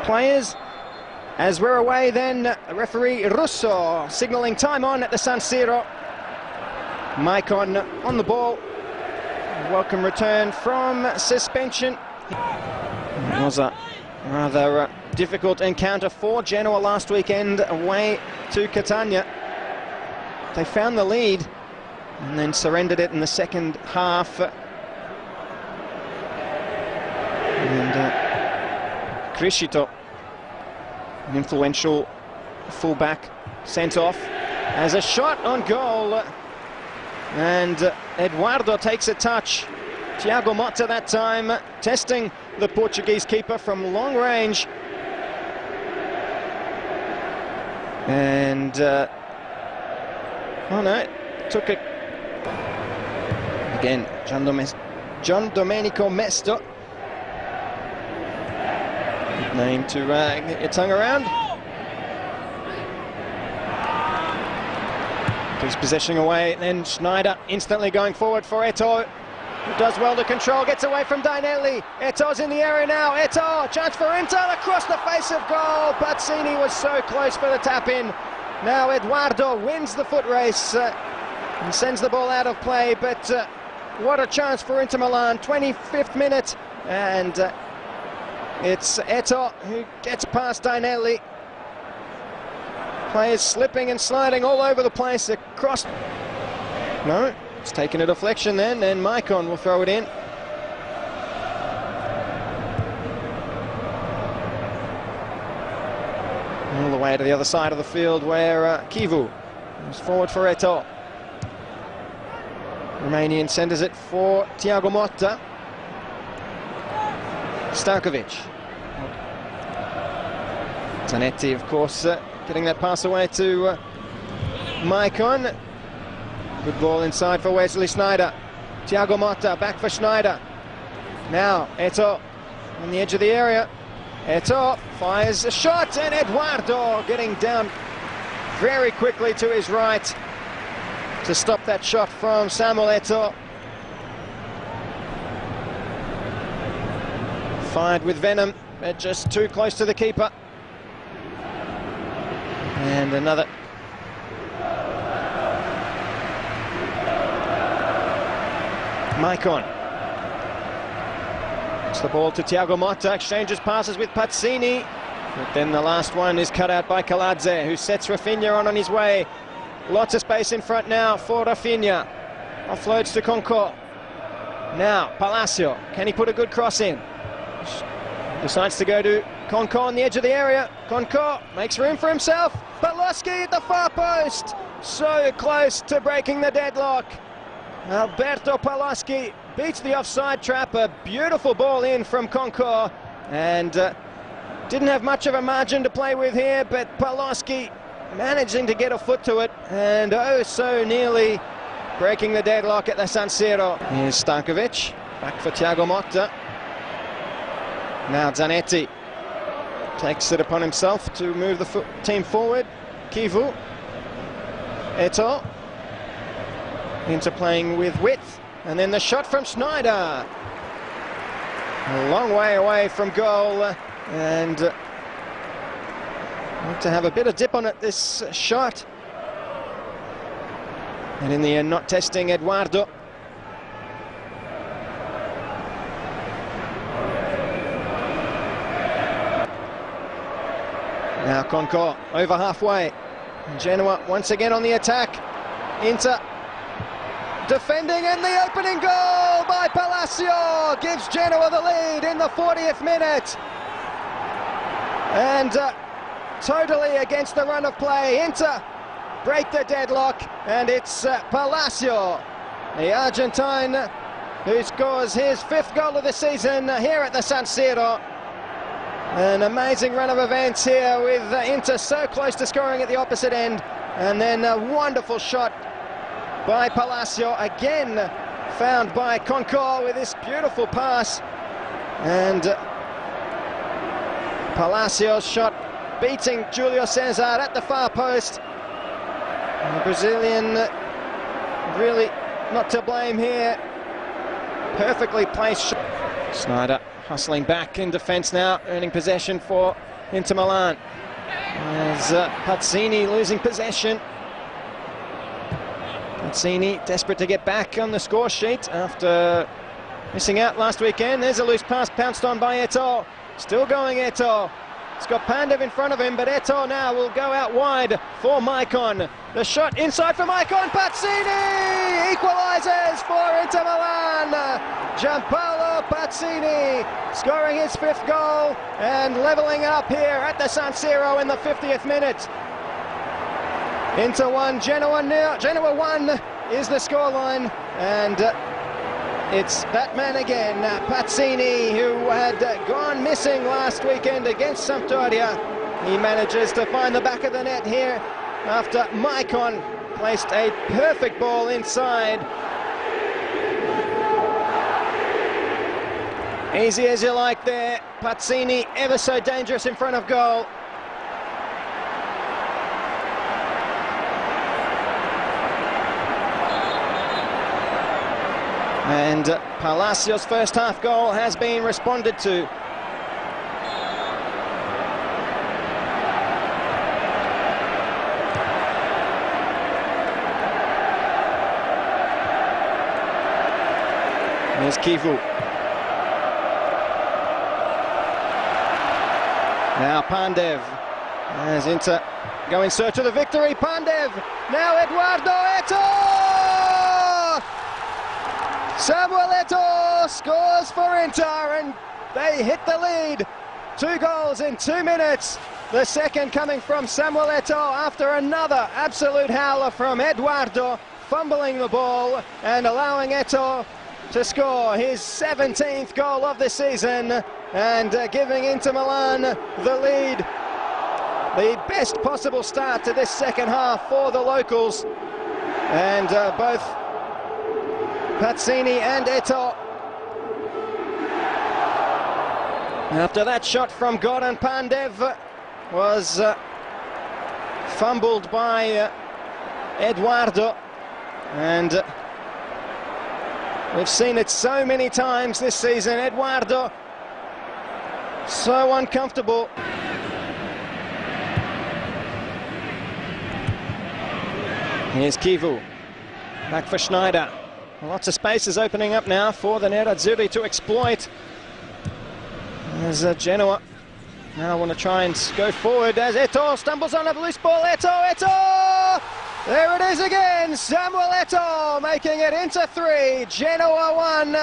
players. As we're away then, referee Russo signalling time on at the San Siro. Maicon on the ball. Welcome return from suspension. It was a rather difficult encounter for Genoa last weekend away to Catania. They found the lead and then surrendered it in the second half. And Criscito, an influential fullback, sent off as a shot on goal. And Eduardo takes a touch. Thiago Motta that time, testing the Portuguese keeper from long range. And, oh no, took it. Again, Gian Domenico Mesto. Good name to get your tongue around. Gives possession away, then Schneider instantly going forward for Eto'o, who does well to control, gets away from Dainelli. Eto'o's in the area now. Eto'o, chance for Inter, across the face of goal. Pazzini was so close for the tap-in. Now Eduardo wins the foot race and sends the ball out of play, but what a chance for Inter Milan. 25th minute, and it's Eto'o who gets past Dainelli. Players slipping and sliding all over the place across. No, it's taken a deflection then, and Maicon will throw it in. All the way to the other side of the field where Kivu moves forward for Eto'o. Romanian sends it for Thiago Motta. Stankovic. Zanetti, of course, getting that pass away to Maicon. Good ball inside for Wesley Sneijder. Thiago Motta back for Schneider. Now Eto'o on the edge of the area. Eto'o fires a shot, and Eduardo getting down very quickly to his right to stop that shot from Samuel Eto'o. Fired with venom, but just too close to the keeper. And another. Maicon. It's the ball to Thiago Motta, exchanges passes with Pazzini. But then the last one is cut out by Kaladze, who sets Rafinha on his way. Lots of space in front now for Rafinha. Offloads to Conco. Now, Palacio. Can he put a good cross in? Decides to go to Conco on the edge of the area. Conco makes room for himself. Paloski at the far post. So close to breaking the deadlock. Alberto Paloski beats the offside trap. A beautiful ball in from Conco. And didn't have much of a margin to play with here, but Paloski managing to get a foot to it. And oh, so nearly breaking the deadlock at the San Siro. Here's Stankovic. Back for Thiago Motta. Now Zanetti takes it upon himself to move the team forward. Kivu. Eto'o. Interplaying with width. And then the shot from Schneider. A long way away from goal. And want to have a bit of dip on it, this shot. And in the end, not testing Eduardo. Now Conco over halfway. Genoa once again on the attack. Inter defending, and the opening goal by Palacio gives Genoa the lead in the 40th minute. And totally against the run of play. Inter break the deadlock, and it's Palacio, the Argentine, who scores his 5th goal of the season here at the San Siro. An amazing run of events here with Inter so close to scoring at the opposite end. And then a wonderful shot by Palacio, again found by Conco with this beautiful pass. And Palacio's shot beating Julio Cesar at the far post. And the Brazilian really not to blame here. Perfectly placed shot. Sneijder hustling back in defence now, earning possession for Inter Milan. As Pazzini losing possession. Pazzini desperate to get back on the score sheet after missing out last weekend. There's a loose pass pounced on by Eto'o. Still going Eto'o. He's got Pandev in front of him, but Eto'o now will go out wide for Maicon. The shot inside for Maicon. Pazzini equalises for Inter Milan. Gianpaolo Pazzini scoring his 5th goal and levelling it up here at the San Siro in the 50th minute. Inter 1, Genoa 0. Genoa 1 is the scoreline, and it's that man again, Pazzini, who had gone missing last weekend against Sampdoria. He manages to find the back of the net here after Maicon placed a perfect ball inside. Easy as you like there. Pazzini ever so dangerous in front of goal. And Palacios' first half goal has been responded to. Here's Kivu. Now Pandev. As Inter go in search of the victory. Pandev. Now Eduardo Eto'o! Samuel Eto'o scores for Inter, and they hit the lead. 2 goals in 2 minutes. The second coming from Samuel Eto'o after another absolute howler from Eduardo, fumbling the ball and allowing Eto'o to score his 17th goal of the season and giving Inter Milan the lead. The best possible start to this second half for the locals, and both Pazzini and Eto'o. After that shot from Goran Pandev was fumbled by Eduardo, and we've seen it so many times this season. Eduardo, so uncomfortable. Here's Kivu, back for Schneider. Lots of spaces opening up now for the Nerazzurri to exploit. As Genoa now want to try and go forward as Eto'o stumbles on a loose ball. Eto'o! There it is again, Samuel Eto'o making it Inter 3, Genoa 1.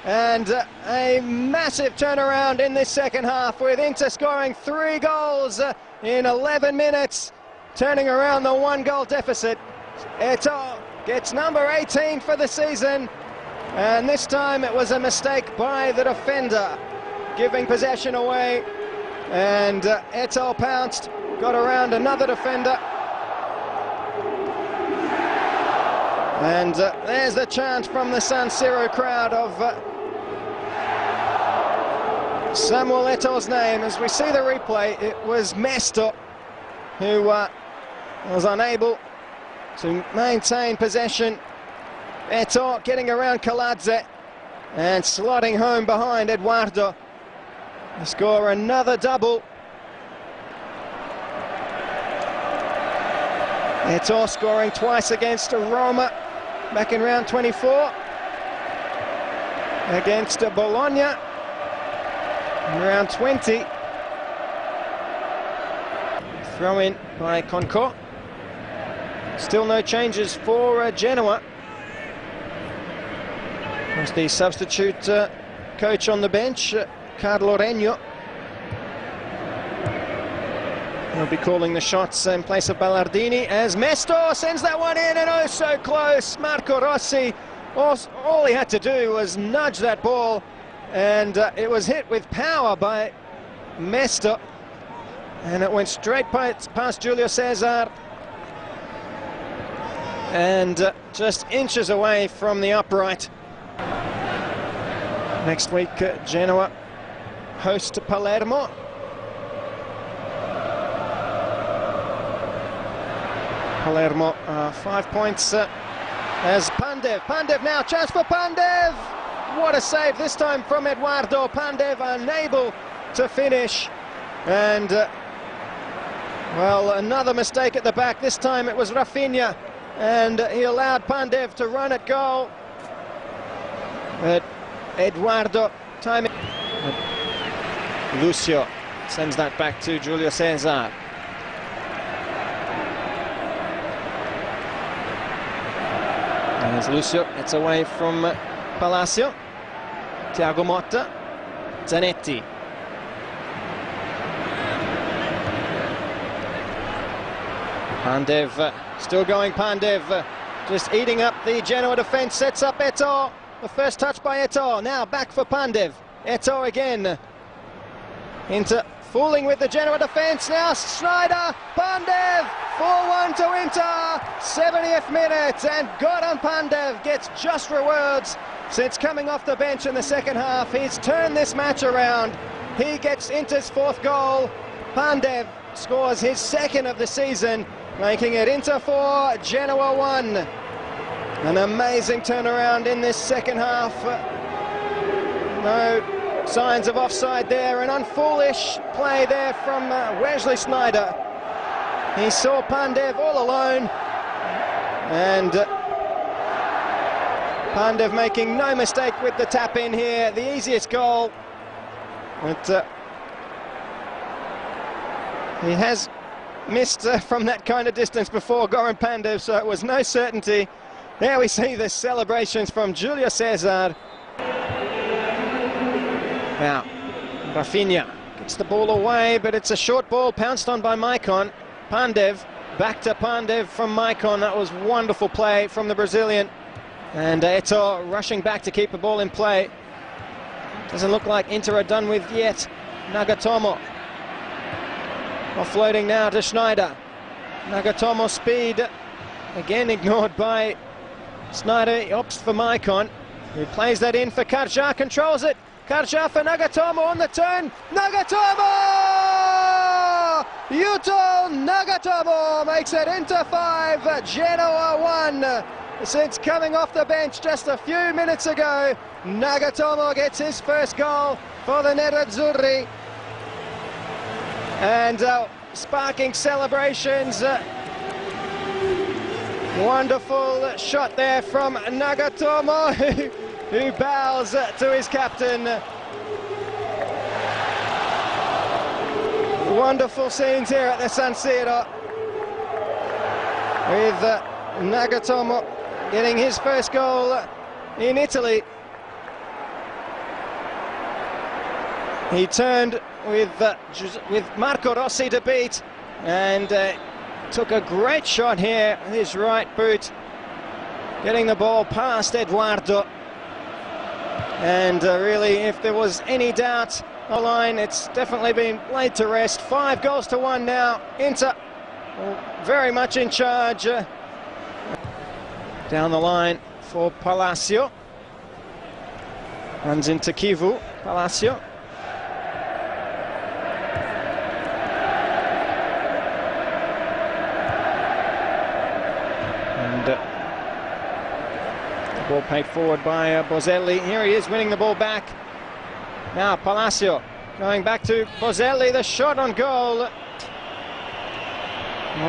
And a massive turnaround in this second half with Inter scoring 3 goals in 11 minutes, turning around the 1-goal deficit. Eto'o gets number 18 for the season, and this time it was a mistake by the defender, giving possession away, and Eto'o pounced, got around another defender, and there's the chant from the San Siro crowd of Samuel Eto'o's name. As we see the replay, it was Mesto who was unable to maintain possession. Eto'o getting around Kaladze and slotting home behind Eduardo to score another double. Eto'o scoring twice against Roma back in round 24, against Bologna in round 20. Throw in by Conco. Still no changes for Genoa. There's the substitute coach on the bench, Carlo Regno. He'll be calling the shots in place of Ballardini as Mesto sends that one in, and oh so close. Marco Rossi, all he had to do was nudge that ball, and it was hit with power by Mesto, and it went straight past Julio Cesar and just inches away from the upright. Next week, Genoa host Palermo. Palermo 5 points as Pandev now, chance for Pandev. What a save this time from Eduardo. Pandev unable to finish, And well, another mistake at the back. This time it was Rafinha, and he allowed Pandev to run at goal. But Eduardo timing. Lucio sends that back to Julio Cesar. There's Lucio, it's away from Palacio. Thiago Motta, Zanetti. Pandev, still going Pandev, just eating up the Genoa defence, sets up Eto'o. The first touch by Eto'o, now back for Pandev. Eto'o again, into fooling with the Genoa defence, now Schneider, Pandev, 4-1 to Inter, 70th minute, and Goran Pandev gets just rewards since coming off the bench in the second half. He's turned this match around, he gets Inter's 4th goal, Pandev scores his 2nd of the season, making it Inter 4, Genoa 1. An amazing turnaround in this second half. No signs of offside there, an unfoolish play there from Wesley Sneijder. He saw Pandev all alone, and Pandev making no mistake with the tap in here, the easiest goal. But he has missed from that kind of distance before, Goran Pandev, so it was no certainty. There we see the celebrations from Julio Cesar. Now, Rafinha gets the ball away, but it's a short ball pounced on by Maicon. Pandev, back to Pandev from Maicon. That was wonderful play from the Brazilian. And Eto'o rushing back to keep the ball in play. Doesn't look like Inter are done with yet. Nagatomo offloading now to Schneider. Nagatomo speed again ignored by Sneijder. He opts for Maicon, who plays that in for Karja, controls it. Karja for Nagatomo on the turn. Nagatomo! Yuto Nagatomo makes it Inter 5, Genoa 1. Since coming off the bench just a few minutes ago, Nagatomo gets his 1st goal for the Nerazzurri. And sparking celebrations. Wonderful shot there from Nagatomo, who bows to his captain. Wonderful scenes here at the San Siro, with Nagatomo getting his 1st goal in Italy. He turned with Marco Rossi to beat, and took a great shot here with his right boot, getting the ball past Eduardo. And really, if there was any doubt on the line, it's definitely been laid to rest. 5 goals to 1 now. Inter very much in charge. Down the line for Palacio. Runs into Kivu. Palacio. Ball played forward by Bozelli. Here he is winning the ball back. Now Palacio going back to Bozelli. The shot on goal. Or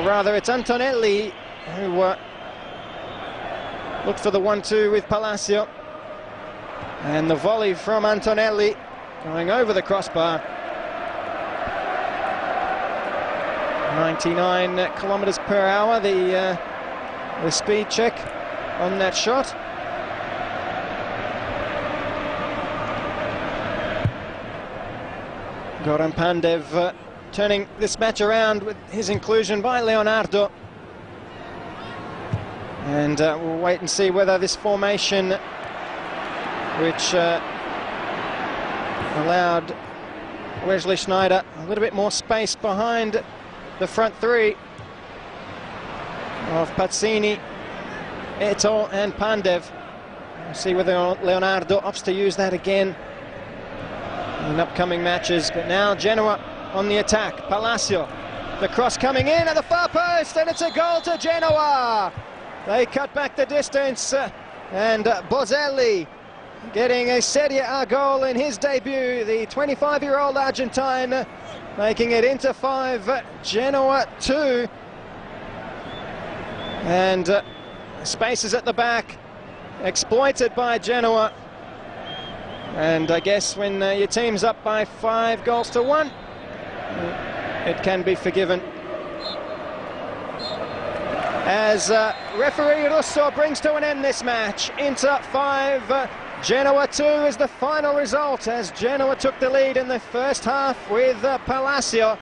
rather, it's Antonelli who looked for the 1-2 with Palacio. And the volley from Antonelli going over the crossbar. 99 kilometers per hour, the speed check on that shot. Goran Pandev turning this match around with his inclusion by Leonardo. And we'll wait and see whether this formation, which allowed Wesley Sneijder a little bit more space behind the front 3 of Pazzini, Eto'o and Pandev. We'll see whether Leonardo opts to use that again in upcoming matches. But now Genoa on the attack. Palacio, the cross coming in at the far post, and it's a goal to Genoa. They cut back the distance, and Bozelli getting a Serie A goal in his debut. The 25-year-old Argentine making it Inter 5, Genoa 2. And spaces at the back exploited by Genoa. And I guess when your team's up by 5-1, it can be forgiven. As referee Russo brings to an end this match, Inter 5, Genoa 2 is the final result, as Genoa took the lead in the first half with Palacio.